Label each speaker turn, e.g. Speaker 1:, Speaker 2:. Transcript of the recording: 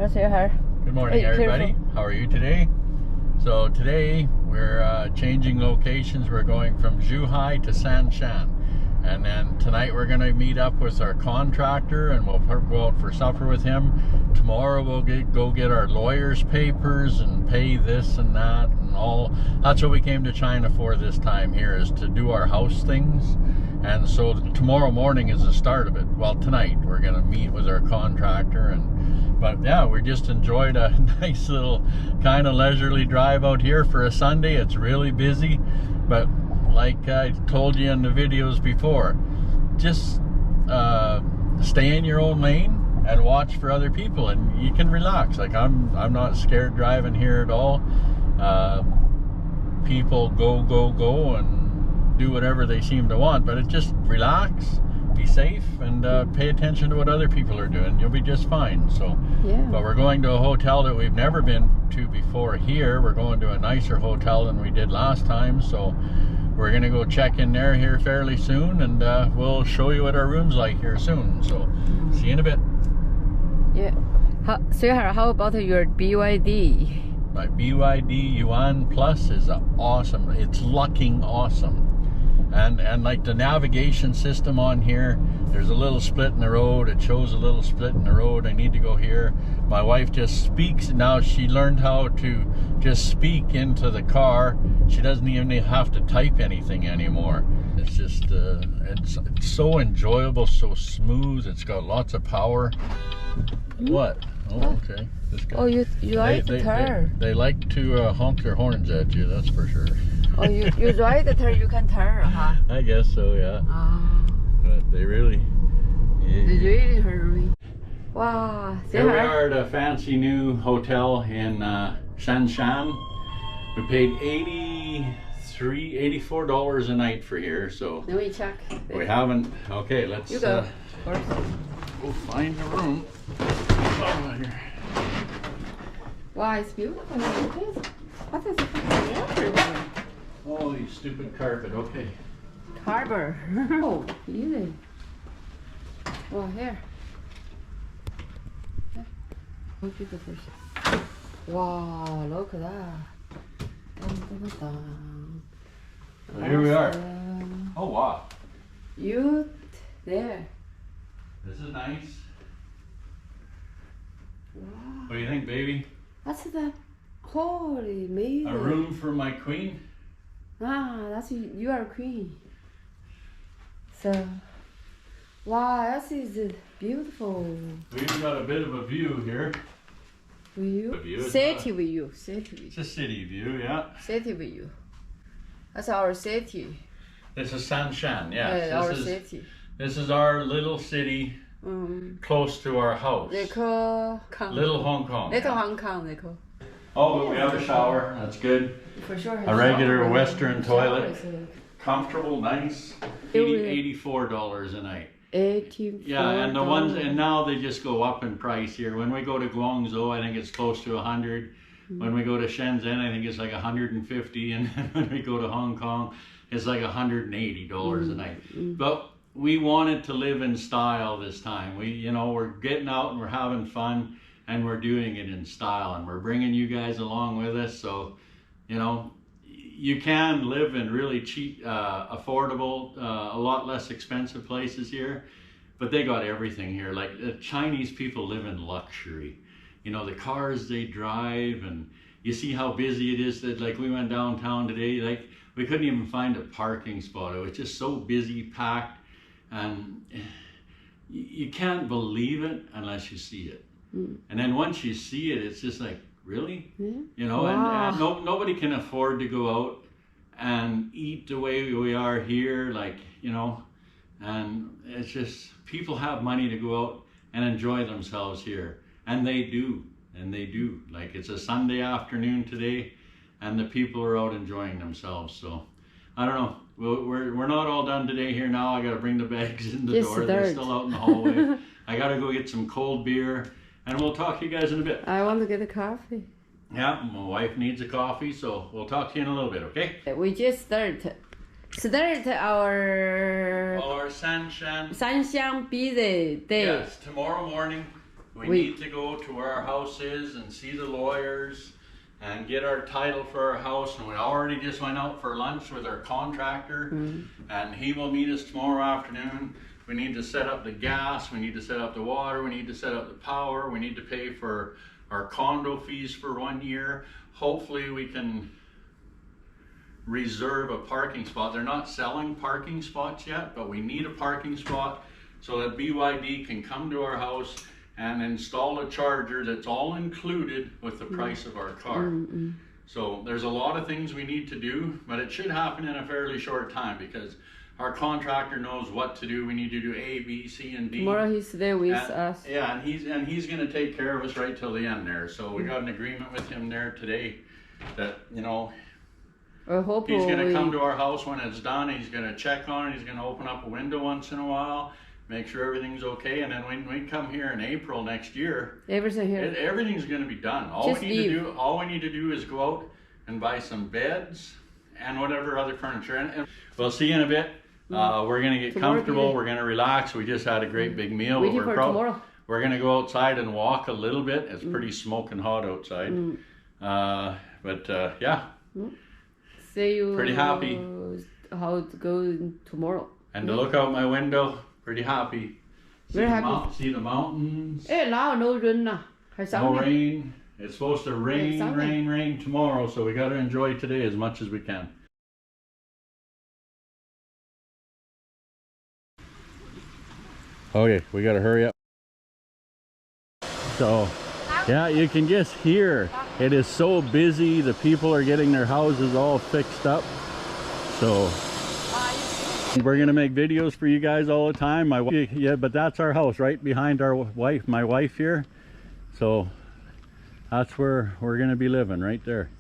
Speaker 1: say hi.
Speaker 2: Good morning, everybody. How are you today? So today we're changing locations. We're going from Zhuhai to Sanshan. And then tonight we're going to meet up with our contractor and we'll go out for supper with him. Tomorrow we'll go get our lawyer's papers and pay this and that and all. That's what we came to China for this time here, is to do our house things. And so tomorrow morning is the start of it. Well, tonight we're going to meet with our contractor. But yeah, we just enjoyed a nice little kind of leisurely drive out here for a Sunday. It's really busy, but like I told you in the videos before, just stay in your own lane and watch for other people, and you can relax. Like I'm not scared driving here at all. People go and do whatever they seem to want, but it just relax, be safe, and pay attention to what other people are doing. You'll be just fine. So yeah. But we're going to a hotel that we've never been to before here. We're going to a nicer hotel than we did last time, so we're gonna go check in there here fairly soon, and we'll show you what our room's like here soon. So see you in a bit.
Speaker 1: Yeah. Sarah, how about your BYD?
Speaker 2: My BYD Yuan Plus is awesome. It's looking awesome. And like the navigation system on here, there's a little split in the road. It shows a little split in the road. I need to go here. My wife just speaks. Now she learned how to just speak into the car. She doesn't even have to type anything anymore. It's just, it's so enjoyable, so smooth. It's got lots of power. What? Oh, okay. This guy.
Speaker 1: Oh, you like the turn.
Speaker 2: They like to honk their horns at you, that's for sure.
Speaker 1: Oh, you ride the turn, you can turn, huh?
Speaker 2: I guess so, yeah. But they really...
Speaker 1: They really hurry. Wow.
Speaker 2: Here we are at a fancy new hotel in Shanshan. We paid $84 a night for here, so...
Speaker 1: Let me check.
Speaker 2: We haven't... Okay, let's...
Speaker 1: You go first.
Speaker 2: We'll find a room. Oh, here.
Speaker 1: Wow, it's beautiful. What is it?
Speaker 2: Oh, you stupid carpet. Okay.
Speaker 1: Harbor. Oh, easy. Well, here. Look at the fish. Wow, look at that.
Speaker 2: So here we are. Oh, wow.
Speaker 1: You there.
Speaker 2: This is nice.
Speaker 1: Wow.
Speaker 2: What do you think, baby?
Speaker 1: That's the holy amazing.
Speaker 2: A room for my queen?
Speaker 1: Ah, that's you are queen. So, wow, that is beautiful.
Speaker 2: We've got a bit of a view here.
Speaker 1: View? City view. City view.
Speaker 2: It's a city view, yeah.
Speaker 1: City view. That's our city.
Speaker 2: This is Sanshan, yes.
Speaker 1: Yeah, our city.
Speaker 2: This is our little city close to our house.
Speaker 1: They call
Speaker 2: Little Hong Kong.
Speaker 1: Little Hong Kong, they call.
Speaker 2: Oh, but we have a shower. That's good.
Speaker 1: For sure.
Speaker 2: A regular Western toilet. Comfortable, nice. $84 a night.
Speaker 1: 84.
Speaker 2: Yeah, and the ones, and now they just go up in price here. When we go to Guangzhou, I think it's close to 100. When we go to Shenzhen, I think it's like 150. And when we go to Hong Kong, it's like $180 a night. But we wanted to live in style this time. We're getting out and we're having fun, and we're doing it in style, and we're bringing you guys along with us. So, you can live in really cheap, affordable, a lot less expensive places here, but they got everything here. Like the Chinese people live in luxury. The cars they drive, and you see how busy it is. That like we went downtown today, like we couldn't even find a parking spot. It was just so busy, packed, and you can't believe it unless you see it. And then once you see it, it's just like, really? Wow. And nobody can afford to go out and eat the way we are here, and it's just, people have money to go out and enjoy themselves here, and they do. Like it's a Sunday afternoon today, and the people are out enjoying themselves. So I don't know, we're not all done today here now. I got to bring the bags in the door. They're still out in the hallway. I got to go get some cold beer, and we'll talk to you guys in a bit.
Speaker 1: I want to get a coffee.
Speaker 2: Yeah, my wife needs a coffee, so we'll talk to you in a little bit, okay?
Speaker 1: We just start our
Speaker 2: Sanshan
Speaker 1: busy day.
Speaker 2: Yes, tomorrow morning We need to go to where our house is and see the lawyers and get our title for our house. And we already just went out for lunch with our contractor, and he will meet us tomorrow afternoon. We need to set up the gas, we need to set up the water, we need to set up the power, we need to pay for our condo fees for 1 year. Hopefully we can reserve a parking spot. They're not selling parking spots yet, but we need a parking spot so that BYD can come to our house and install a charger that's all included with the price of our car. So there's a lot of things we need to do, but it should happen in a fairly short time because our contractor knows what to do. We need to do A, B, C, and D.
Speaker 1: Tomorrow he's there with us.
Speaker 2: Yeah, and he's going to take care of us right till the end there. So we got an agreement with him there today that, you know,
Speaker 1: I hope
Speaker 2: he's going to come to our house when it's done. He's going to check on it. He's going to open up a window once in a while, make sure everything's okay. And then when we come here in April next year, everything's going to be done. All we need to do is go out and buy some beds and whatever other furniture. And we'll see you in a bit. We're going to get comfortable. We're going to relax. We just had a great big meal.
Speaker 1: Waiting for tomorrow.
Speaker 2: We're going to go outside and walk a little bit. It's pretty smoking hot outside. Yeah.
Speaker 1: See you.
Speaker 2: Pretty happy.
Speaker 1: How it goes tomorrow.
Speaker 2: And to look out my window, pretty happy.
Speaker 1: Very happy.
Speaker 2: See the mountains.
Speaker 1: Now no rain.
Speaker 2: No rain. It's supposed to rain tomorrow, so we got to enjoy today as much as we can. Okay, we got to hurry up. So, yeah, you can just hear it is so busy. The people are getting their houses all fixed up. So, we're going to make videos for you guys all the time. Yeah, but that's our house right behind my wife here. So, that's where we're going to be living, right there.